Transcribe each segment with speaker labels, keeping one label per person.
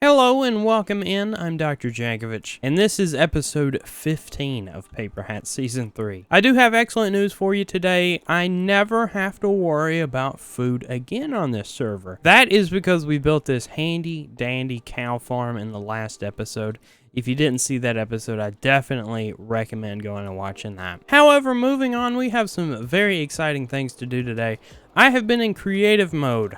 Speaker 1: Hello and welcome in. I'm Dr. Jankovich, and this is episode 15 of Paperhats Season 3. I do have excellent news for you today. I never have to worry about food again on this server. That is because we built this handy dandy cow farm in the last episode. If you didn't see that episode, I definitely recommend going and watching that. However, moving on, we have some very exciting things to do today. I have been in creative mode,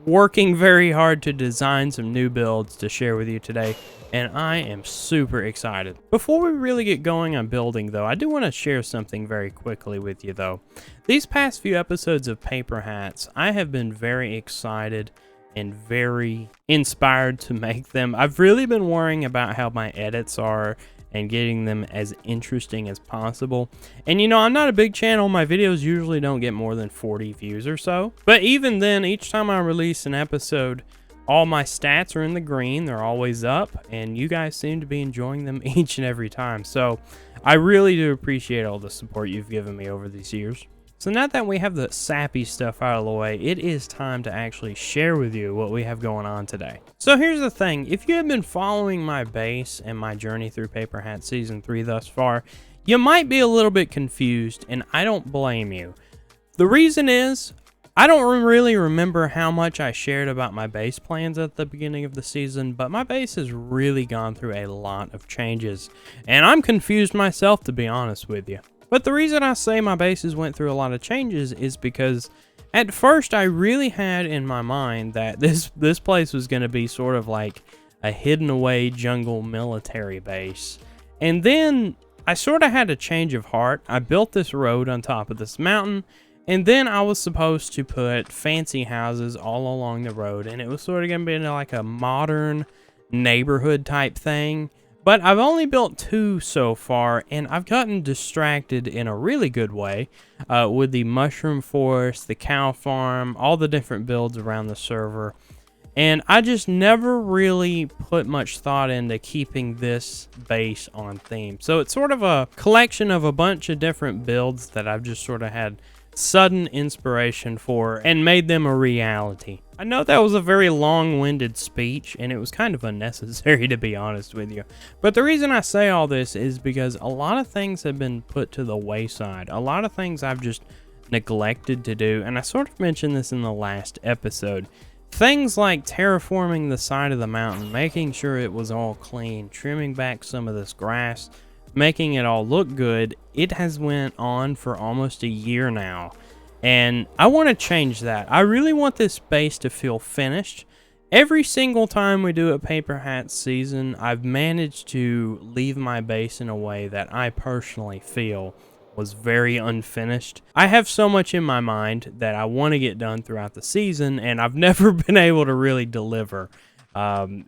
Speaker 1: working very hard to design some new builds to share with you today, and I am super excited. Before we really get going on building though, I do want to share something very quickly with you though. These past few episodes of Paper Hats, I have been very excited and very inspired to make them. I've really been worrying about how my edits are and getting them as interesting as possible. And you know, I'm not a big channel. My videos usually don't get more than 40 views or so. But even then, each time I release an episode, all my stats are in the green. They're always up, and you guys seem to be enjoying them each and every time. So I really do appreciate all the support you've given me over these years. So now that we have the sappy stuff out of the way, it is time to actually share with you what we have going on today. So here's the thing, if you have been following my base and my journey through Paper Hat Season 3 thus far, you might be a little bit confused, and I don't blame you. The reason is, I don't really remember how much I shared about my base plans at the beginning of the season, but my base has really gone through a lot of changes, and I'm confused myself, to be honest with you. But the reason I say my bases went through a lot of changes is because at first I really had in my mind that this place was going to be sort of like a hidden away jungle military base. And then I sort of had a change of heart. I built this road on top of this mountain, and then I was supposed to put fancy houses all along the road, and it was sort of going to be like a modern neighborhood type thing. But I've only built 2 so far, and I've gotten distracted in a really good way with the mushroom forest, the cow farm, all the different builds around the server. And I just never really put much thought into keeping this base on theme. So it's sort of a collection of a bunch of different builds that I've just sort of had sudden inspiration for and made them a reality. I know that was a very long-winded speech, and it was kind of unnecessary, to be honest with you. But the reason I say all this is because a lot of things have been put to the wayside. A lot of things I've just neglected to do, and I sort of mentioned this in the last episode. Things like terraforming the side of the mountain, making sure it was all clean, trimming back some of this grass, making it all look good. It has went on for almost a year now, and I want to change that. I really want this base to feel finished. Every single time we do a Paper Hat season, I've managed to leave my base in a way that I personally feel was very unfinished. I have so much in my mind that I want to get done throughout the season, and I've never been able to really deliver. And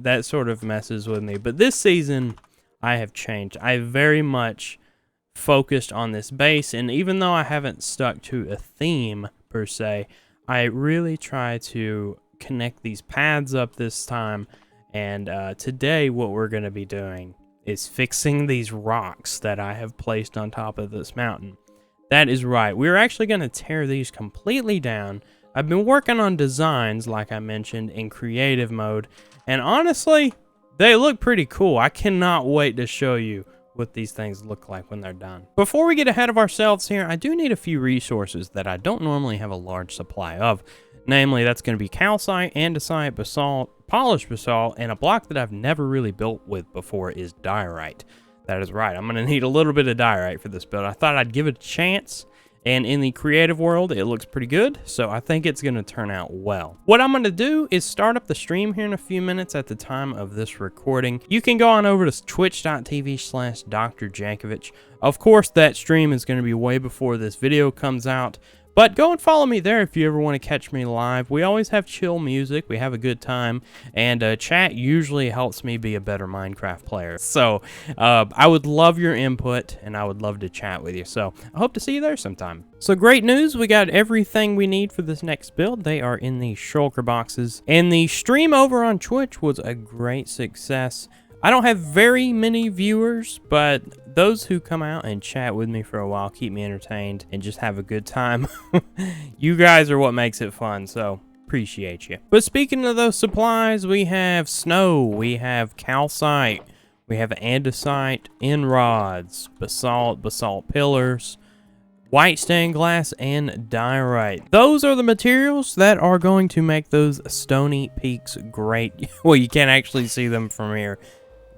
Speaker 1: that sort of messes with me. But this season, I have changed. I very much focused on this base, and even though I haven't stuck to a theme per se, I really try to connect these paths up this time. And today what we're going to be doing is fixing these rocks that I have placed on top of this mountain. That is right, we're actually going to tear these completely down. I've been working on designs, like I mentioned, in creative mode, and honestly, they look pretty cool. I cannot wait to show you what these things look like when they're done. Before we get ahead of ourselves here, I do need a few resources that I don't normally have a large supply of. Namely, that's going to be calcite, andesite, basalt, polished basalt, and a block that I've never really built with before is diorite. That is right, I'm going to need a little bit of diorite for this build. I thought I'd give it a chance, and in the creative world, it looks pretty good, so I think it's going to turn out well. What I'm going to do is start up the stream here in a few minutes at the time of this recording. You can go on over to twitch.tv/Dr. Jankovich. Of course, that stream is going to be way before this video comes out, but go and follow me there if you ever want to catch me live. We always have chill music, we have a good time, and chat usually helps me be a better Minecraft player. So I would love your input, and I would love to chat with you. So I hope to see you there sometime. So great news, we got everything we need for this next build. They are in the shulker boxes, and the stream over on Twitch was a great success. I don't have very many viewers, but those who come out and chat with me for a while keep me entertained and just have a good time. You guys are what makes it fun, so Appreciate you. But speaking of those supplies, we have snow, we have calcite, we have andesite, end rods, basalt pillars, white stained glass, and diorite. Those are the materials that are going to make those stony peaks great. Well, you can't actually see them from here.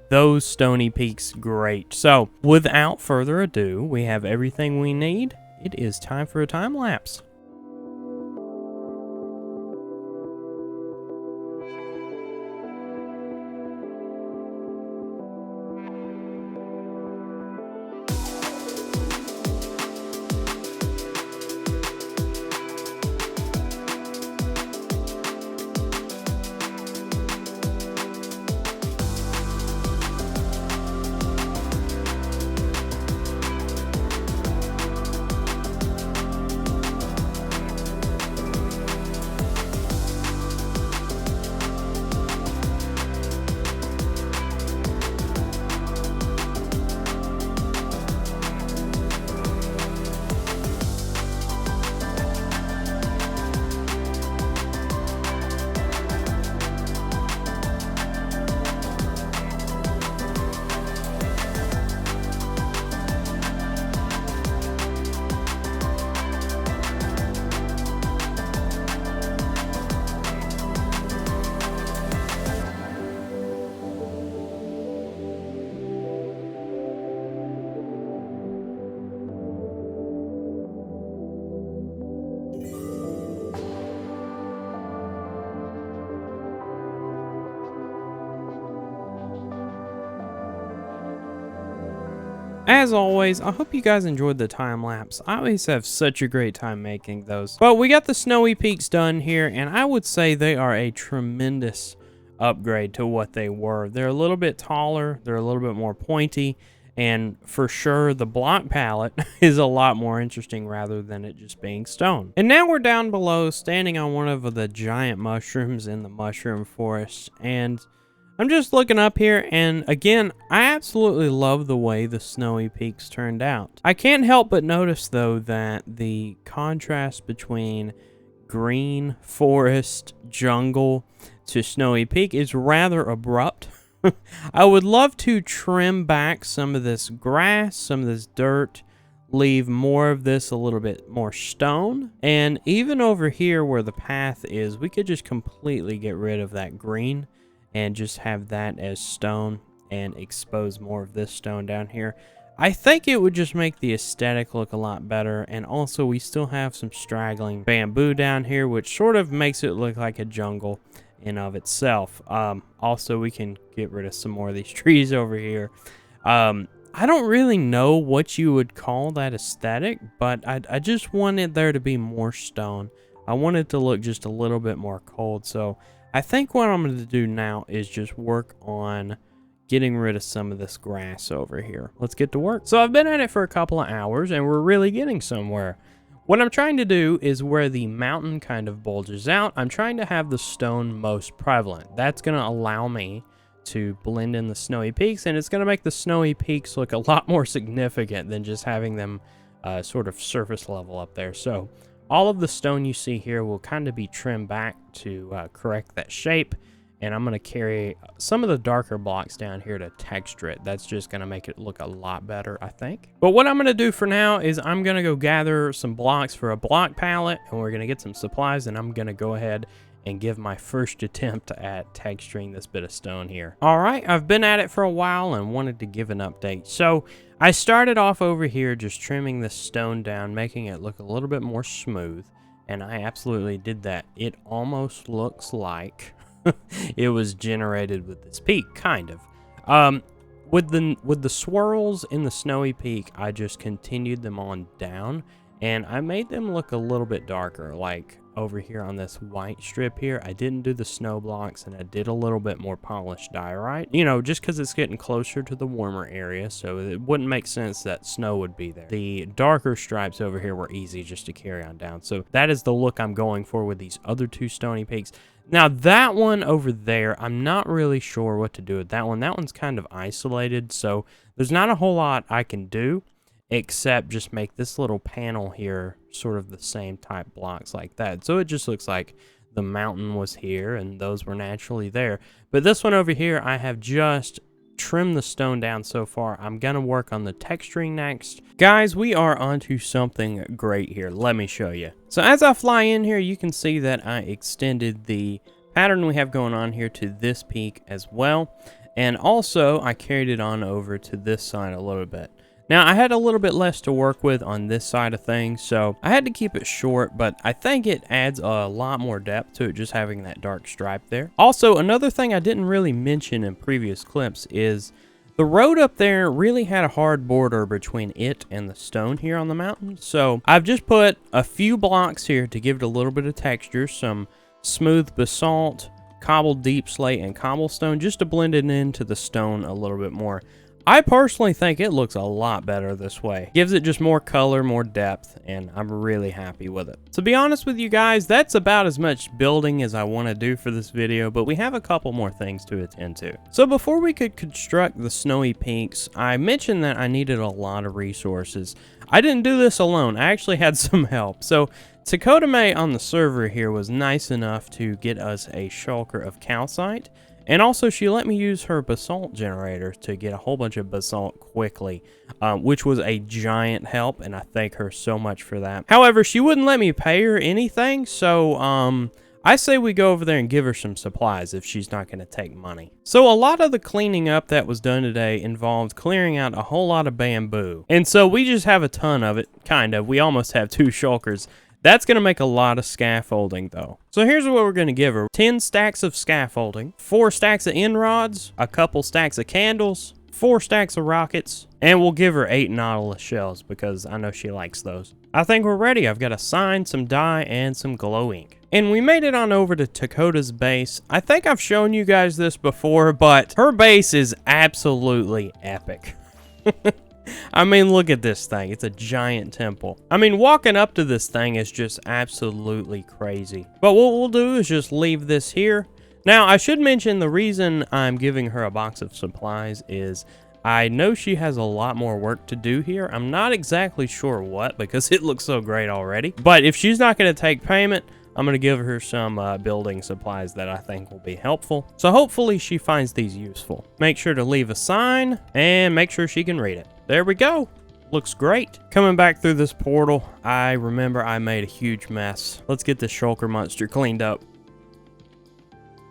Speaker 1: Those stony peaks great. So, without further ado, we have everything we need. It is time for a time lapse. As always, I hope you guys enjoyed the time lapse. I always have such a great time making those. But we got the snowy peaks done here, and I would say they are a tremendous upgrade to what they were. They're a little bit taller, they're a little bit more pointy, and for sure the block palette is a lot more interesting rather than it just being stone. And now we're down below, standing on one of the giant mushrooms in the mushroom forest, and I'm just looking up here, and again, I absolutely love the way the snowy peaks turned out. I can't help but notice, though, that the contrast between green forest jungle to snowy peak is rather abrupt. I would love to trim back some of this grass, some of this dirt, leave more of this a little bit more stone, and even over here where the path is, we could just completely get rid of that green and just have that as stone and expose more of this stone down here. I think it would just make the aesthetic look a lot better, and also we still have some straggling bamboo down here, which sort of makes it look like a jungle in of itself. Also, we can get rid of some more of these trees over here. I don't really know what you would call that aesthetic, but I just wanted there to be more stone. I want it to look just a little bit more cold, so I think what I'm going to do now is just work on getting rid of some of this grass over here. Let's get to work. So I've been at it for a couple of hours, and we're really getting somewhere. What I'm trying to do is where the mountain kind of bulges out, I'm trying to have the stone most prevalent. That's going to allow me to blend in the snowy peaks, and it's going to make the snowy peaks look a lot more significant than just having them sort of surface level up there. So all of the stone you see here will kind of be trimmed back to correct that shape, and I'm going to carry some of the darker blocks down here to texture it. That's just going to make it look a lot better, I think. But what I'm going to do for now is I'm going to go gather some blocks for a block palette, and we're going to get some supplies, and I'm going to go ahead and give my first attempt at texturing this bit of stone here. All right, I've been at it for a while and wanted to give an update. So I started off over here just trimming the stone down, making it look a little bit more smooth, and I absolutely did that. It almost looks like it was generated with this peak, kind of. With the swirls in the snowy peak, I just continued them on down, and I made them look a little bit darker, like over here on this white strip here. I didn't do the snow blocks, and I did a little bit more polished diorite, you know, just because it's getting closer to the warmer area, so it wouldn't make sense that snow would be there. The darker stripes over here were easy just to carry on down, so that is the look I'm going for with these other two stony peaks. Now that one over there, I'm not really sure what to do with that one. That one's kind of isolated, so there's not a whole lot I can do except just make this little panel here sort of the same type blocks like that. So it just looks like the mountain was here and those were naturally there. But this one over here, I have just trimmed the stone down so far. I'm gonna work on the texturing next. Guys, we are onto something great here. Let me show you. So as I fly in here, you can see that I extended the pattern we have going on here to this peak as well. And also, I carried it on over to this side a little bit. Now, I had a little bit less to work with on this side of things, so I had to keep it short, but I think it adds a lot more depth to it just having that dark stripe there. Also, another thing I didn't really mention in previous clips is the road up there really had a hard border between it and the stone here on the mountain, so I've just put a few blocks here to give it a little bit of texture, some smooth basalt, cobbled deep slate, and cobblestone just to blend it into the stone a little bit more. I personally think it looks a lot better this way. Gives it just more color, more depth, and I'm really happy with it. To be honest with you guys, that's about as much building as I want to do for this video, but we have a couple more things to attend to. So before we could construct the snowy peaks, I mentioned that I needed a lot of resources. I didn't do this alone. I actually had some help. So Takotame on the server here was nice enough to get us a shulker of calcite. And also, she let me use her basalt generator to get a whole bunch of basalt quickly, which was a giant help, and I thank her so much for that. However, she wouldn't let me pay her anything, so I say we go over there and give her some supplies if she's not going to take money. So a lot of the cleaning up that was done today involved clearing out a whole lot of bamboo. And so we just have a ton of it, kind of. We almost have 2 shulkers. That's going to make a lot of scaffolding, though. So here's what we're going to give her. 10 stacks of scaffolding, 4 stacks of end rods, a couple stacks of candles, 4 stacks of rockets, and we'll give her 8 nautilus shells because I know she likes those. I think we're ready. I've got a sign, some dye, and some glow ink. And we made it on over to Takota's base. I think I've shown you guys this before, but her base is absolutely epic. I mean, look at this thing. It's a giant temple. I mean, walking up to this thing is just absolutely crazy. But what we'll do is just leave this here. Now, I should mention the reason I'm giving her a box of supplies is I know she has a lot more work to do here. I'm not exactly sure what because it looks so great already. But if she's not going to take payment, I'm going to give her some building supplies that I think will be helpful. So hopefully she finds these useful. Make sure to leave a sign and make sure she can read it. There we go. Looks great. Coming back through this portal, I remember I made a huge mess. Let's get this shulker monster cleaned up.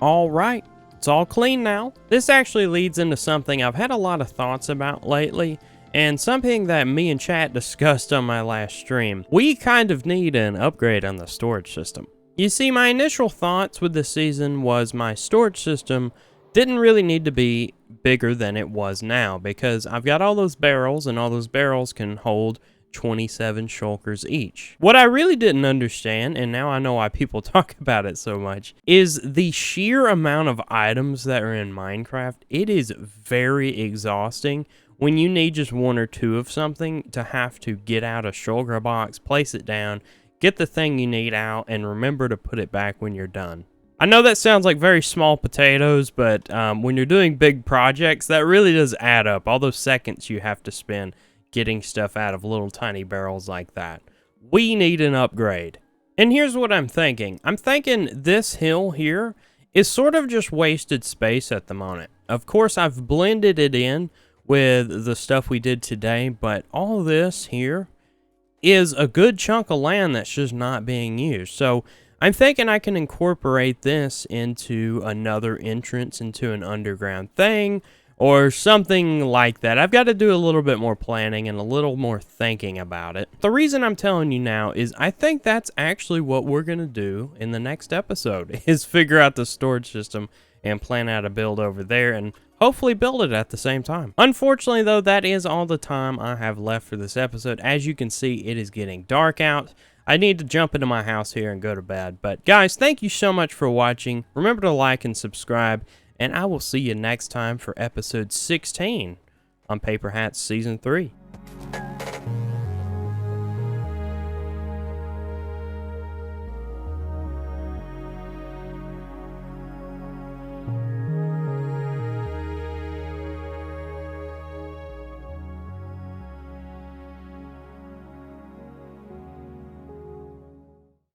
Speaker 1: All right, it's all clean now. This actually leads into something I've had a lot of thoughts about lately, and something that me and chat discussed on my last stream. We kind of need an upgrade on the storage system. You see, my initial thoughts with this season was my storage system didn't really need to be bigger than it was now because I've got all those barrels and all those barrels can hold 27 shulkers each. What I really didn't understand, and now I know why people talk about it so much, is the sheer amount of items that are in Minecraft. It is very exhausting when you need just 1 or 2 of something to have to get out a shulker box, place it down, get the thing you need out, and remember to put it back when you're done. I know that sounds like very small potatoes, but when you're doing big projects, that really does add up. All those seconds you have to spend getting stuff out of little tiny barrels like that. We need an upgrade. And here's what I'm thinking. I'm thinking this hill here is sort of just wasted space at the moment. Of course, I've blended it in with the stuff we did today, but all this here is a good chunk of land that's just not being used. So I'm thinking I can incorporate this into another entrance into an underground thing or something like that. I've got to do a little bit more planning and a little more thinking about it. The reason I'm telling you now is I think that's actually what we're going to do in the next episode is figure out the storage system and plan out a build over there and hopefully build it at the same time. Unfortunately, though, that is all the time I have left for this episode. As you can see, it is getting dark out. I need to jump into my house here and go to bed. But guys, thank you so much for watching. Remember to like and subscribe, and I will see you next time for episode 16 on Paperhats Season 3.